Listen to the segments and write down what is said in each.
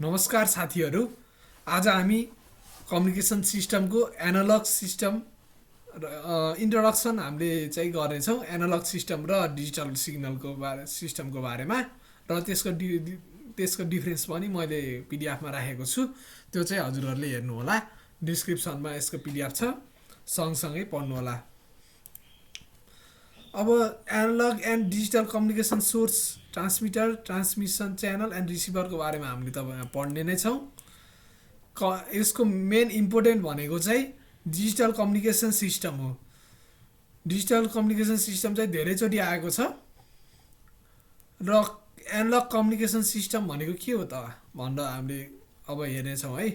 नमस्कार साथीहरू। आज हामी कम्युनिकेसन सिस्टमको एनालग सिस्टम इन्ट्रोडक्सन हामीले चाहिँ गर्नेछौँ। एनालग सिस्टम र डिजिटल सिस्टमको बारेमा र त्यसको डिफ्रेन्स पनि मैले पिडिएफमा राखेको छु। त्यो चाहिँ हजुरहरूले हेर्नुहोला, डिस्क्रिप्सनमा यसको पिडिएफ छ, सँगसँगै पढ्नुहोला। अब analog and digital communication source, transmitter, transmission channel and रिसिभरको बारेमा हामीले तपाईँ पढ्ने नै छौँ। यसको मेन इम्पोर्टेन्ट भनेको चाहिँ डिजिटल कम्युनिकेसन सिस्टम हो। डिजिटल कम्युनिकेसन सिस्टम चाहिँ धेरैचोटि आएको छ र एनालग कम्युनिकेसन सिस्टम भनेको के हो त भनेर हामीले अब हेर्नेछौँ है।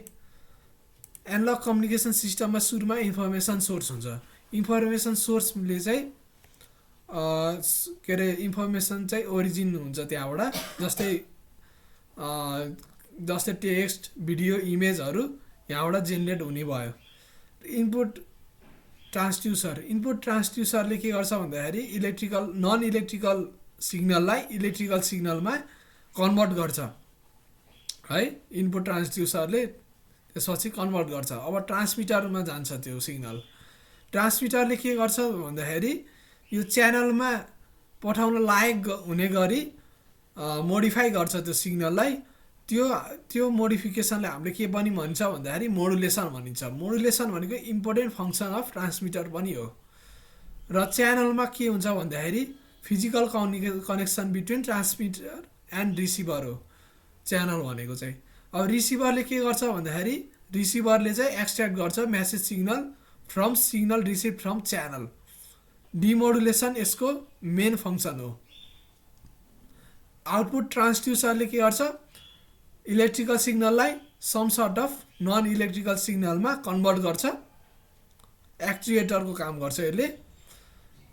एनालग कम्युनिकेसन सिस्टममा सुरुमा इन्फर्मेसन सोर्स हुन्छ। इन्फर्मेसन सोर्सले चाहिँ के अरे इन्फर्मेसन चाहिँ ओरिजिन हुन्छ त्यहाँबाट, जस्तै टेक्स्ट, भिडियो, इमेजहरू यहाँबाट जेनेरेट हुने भयो। इनपुट ट्रान्सड्युसरले के गर्छ भन्दाखेरि नन इलेक्ट्रिकल सिग्नललाई इलेक्ट्रिकल सिग्नलमा कन्भर्ट गर्छ है। इनपुट ट्रान्सड्युसरले त्यसपछि कन्भर्ट गर्छ। अब ट्रान्समिटरमा जान्छ त्यो सिग्नल। ट्रान्समिटरले के गर्छ भन्दाखेरि यो च्यानलमा पठाउन लायक हुने गरी मोडिफाई गर्छ त्यो सिग्नललाई। त्यो मोडिफिकेसनले हामीले के पनि भन्छ भन्दाखेरि मोडुलेसन भनिन्छ। मोडुलेसन भनेको इम्पोर्टेन्ट फङ्सन अफ ट्रान्समिटर पनि हो। र च्यानलमा के हुन्छ भन्दाखेरि physical connection between transmitter and receiver हो च्यानल भनेको चाहिँ। अब रिसिभरले के गर्छ भन्दाखेरि रिसिभरले चाहिँ एक्सट्र्याक्ट गर्छ message signal receive from channel. Demodulation यसको मेन फङ्सन हो। आउटपुट ट्रान्सड्युसरले के गर्छ, इलेक्ट्रिकल सिग्नललाई some sort of non electrical सिग्नलमा कन्भर्ट गर्छ। एक्चुएटरको काम गर्छ यसले।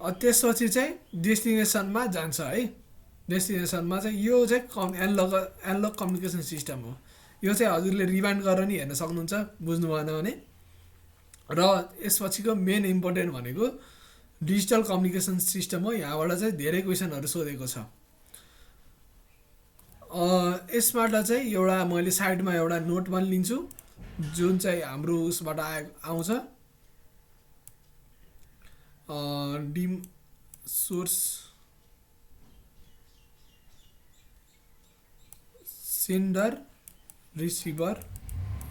त्यसपछि चाहिँ डेस्टिनेसनमा जान्छ है। डेस्टिनेसनमा चाहिँ यो चाहिँ एनालग कम्युनिकेसन सिस्टम हो। यो चाहिँ हजुरले रिवाइन्ड गरेर नि हेर्न सक्नुहुन्छ बुझ्नु भएन भने। र यसपछिको मेन इम्पोर्टेन्ट भनेको डिजिटल कम्युनिकेसन सिस्टम हो। यहाँबाट चाहिँ धेरै क्वेसनहरू सोधेको छ। यसबाट चाहिँ एउटा मैले साइडमा एउटा नोट पनि लिन्छु जुन चाहिँ हाम्रो उसबाट आउँछ। डिम सोर्स सेन्डर रिसिभर,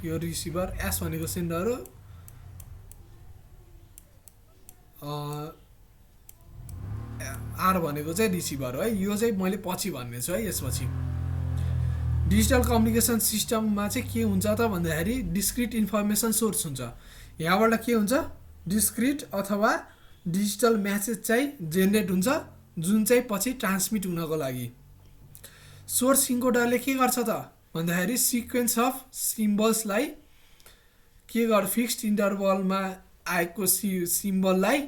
यो रिसिभर एस भनेको सेन्डर हो, आर भनेको चाहिँ रिसिभर हो है। यो चाहिँ मैले पछि भन्ने छु है। यसपछि डिजिटल कम्युनिकेसन सिस्टममा चाहिँ के हुन्छ त भन्दाखेरि डिस्क्रिट इन्फर्मेसन सोर्स हुन्छ। यहाँबाट के हुन्छ, डिस्क्रिट अथवा डिजिटल म्यासेज चाहिँ जेनेरेट हुन्छ जुन चाहिँ पछि ट्रान्समिट हुनको लागि। सोर्स इन्कोडरले के गर्छ त भन्दाखेरि सिक्वेन्स अफ सिम्बल्सलाई फिक्स्ड इन्टरभलमा आएको सिम्बललाई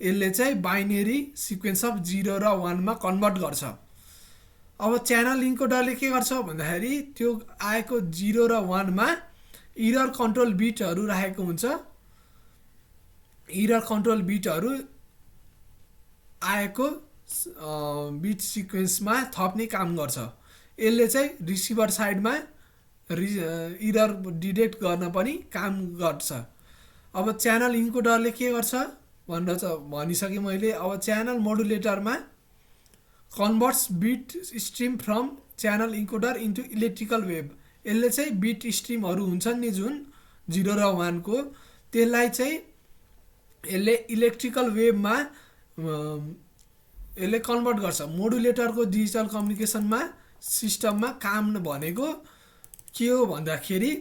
यसले चाहिँ बाइनेरी सिक्वेन्स अफ 0 र 1 मा कन्भर्ट गर्छ। अब च्यानल इन्कोडरले के गर्छ भन्दाखेरि त्यो आएको 0 र 1 मा इरर कन्ट्रोल बिटहरू राखेको हुन्छ। इरर कन्ट्रोल बिटहरू आएको बिट सिक्वेन्समा थप्ने काम गर्छ। यसले चाहिँ रिसिभर साइडमा इरर डिटेक्ट गर्न पनि काम गर्छ। अब च्यानल इन्कोडरले के गर्छ भनेर त भनिसकेँ मैले। अब च्यानल मोडुलेटरमा converts bit stream from channel encoder into electrical wave. यसले चाहिँ बिट स्ट्रिमहरू हुन्छन् नि जुन 0 र 1 को, त्यसलाई चाहिँ यसले इलेक्ट्रिकल वेभमा यसले कन्भर्ट गर्छ। मोडुलेटरको डिजिटल कम्युनिकेसनमा सिस्टममा काम भनेको के हो भन्दाखेरि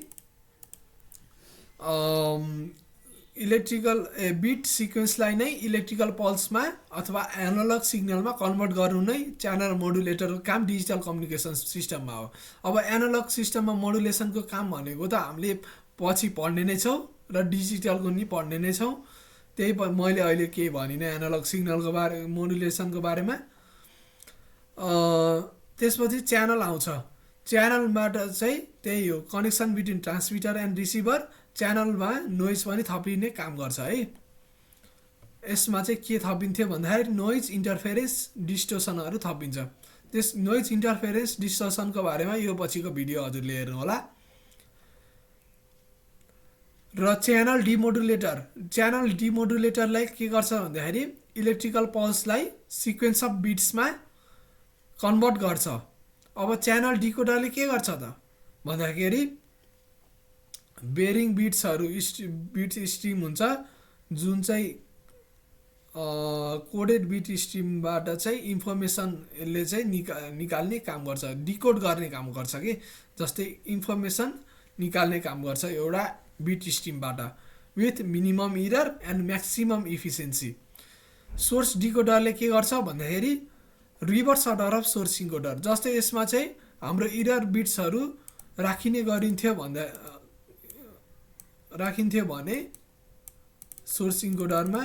इलेक्ट्रिकल बिट सिक्वेन्सलाई नै इलेक्ट्रिकल पल्समा अथवा एनालग सिग्नलमा कन्भर्ट गर्नु नै च्यानल मोडुलेटरको काम डिजिटल कम्युनिकेसन सिस्टममा हो। अब एनालग सिस्टममा मोडुलेसनको काम भनेको त हामीले पछि पढ्ने नै छौँ र डिजिटलको नि पढ्ने नै छौँ। त्यही मैले अहिले केही भनिनँ एनालग सिग्नलको मोडुलेसनको बारेमा। त्यसपछि च्यानल आउँछ। च्यानलबाट चाहिँ त्यही हो, connection between transmitter and receiver. च्यानलमा नोइज पनि थपिने काम गर्छ है। यसमा चाहिँ के थपिन्थ्यो भन्दाखेरि नोइज, इन्टरफेरेन्स, डिस्टोर्सनहरू थपिन्छ। त्यस नोइज इन्टरफेरेन्स डिस्टर्सनको बारेमा यो पछिको भिडियो हजुरले हेर्नु होला। र च्यानल डिमोडुलेटरलाई के गर्छ भन्दाखेरि इलेक्ट्रिकल पल्सलाई सिक्वेन्स अफ बिट्समा कन्भर्ट गर्छ। अब च्यानल डिकोडरले के गर्छ त भन्दाखेरि बेरिङ बिट्सहरू बिट स्ट्रिम हुन्छ जुन चाहिँ कोडेड बिट स्ट्रिमबाट चाहिँ इन्फर्मेसन यसले चाहिँ निकाल्ने काम गर्छ, डिकोड गर्ने काम गर्छ कि जस्तै इन्फर्मेसन निकाल्ने काम गर्छ एउटा बिट स्ट्रिमबाट with minimum error and maximum efficiency. Source डिकोडरले के गर्छ भन्दाखेरि reverse order of source encoder, जस्तै यसमा चाहिँ हाम्रो इरर बिट्सहरू राखिन्थ्यो भने सोर्स इन्कोडरमा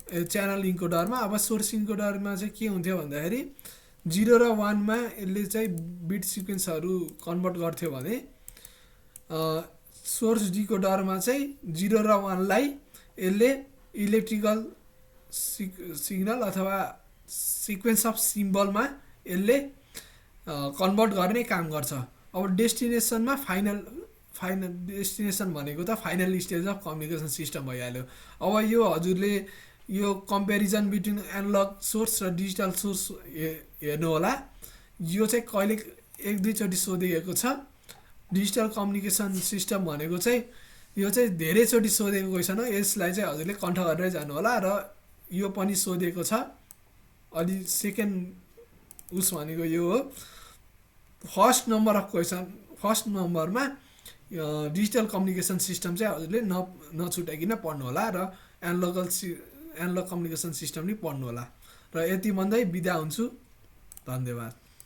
च्यानल इन्कोडरमा। अब सोर्स इन्कोडरमा चाहिँ के हुन्थ्यो भन्दाखेरि 0 र 1 मा यसले चाहिँ बिट सिक्वेन्सहरू कन्भर्ट गर्थ्यो भने सोर्स डिकोडरमा चाहिँ 0 र 1 लाई यसले इलेक्ट्रिकल सिग्नल अथवा सिक्वेन्स अफ सिम्बलमा यसले कन्भर्ट गर्ने काम गर्छ। अब डेस्टिनेसनमा फाइनल डेस्टिनेसन भनेको त final stage of communication system भइहाल्यो। अब यो हजुरले यो कम्पेरिजन बिट्विन एनालग सोर्स र डिजिटल सोर्स हेर्नु होला। यो चाहिँ कहिले 1-2 चोटि सोधिएको छ। डिजिटल कम्युनिकेसन सिस्टम भनेको चाहिँ यो चाहिँ धेरैचोटि सोधेको क्वेसन हो, यसलाई चाहिँ हजुरले कन्ठ गरेरै जानु होला। र यो पनि सोधेको छ। अलि सेकेन्ड उस भनेको यो हो। फर्स्ट नम्बरमा डिजिटल कम्युनिकेसन सिस्टम चाहिँ हजुरले नछुटाइकन पढ्नु होला र एनालग कम्युनिकेसन सिस्टम नि पढ्नु होला। र यति भन्दै बिदा हुन्छु, धन्यवाद।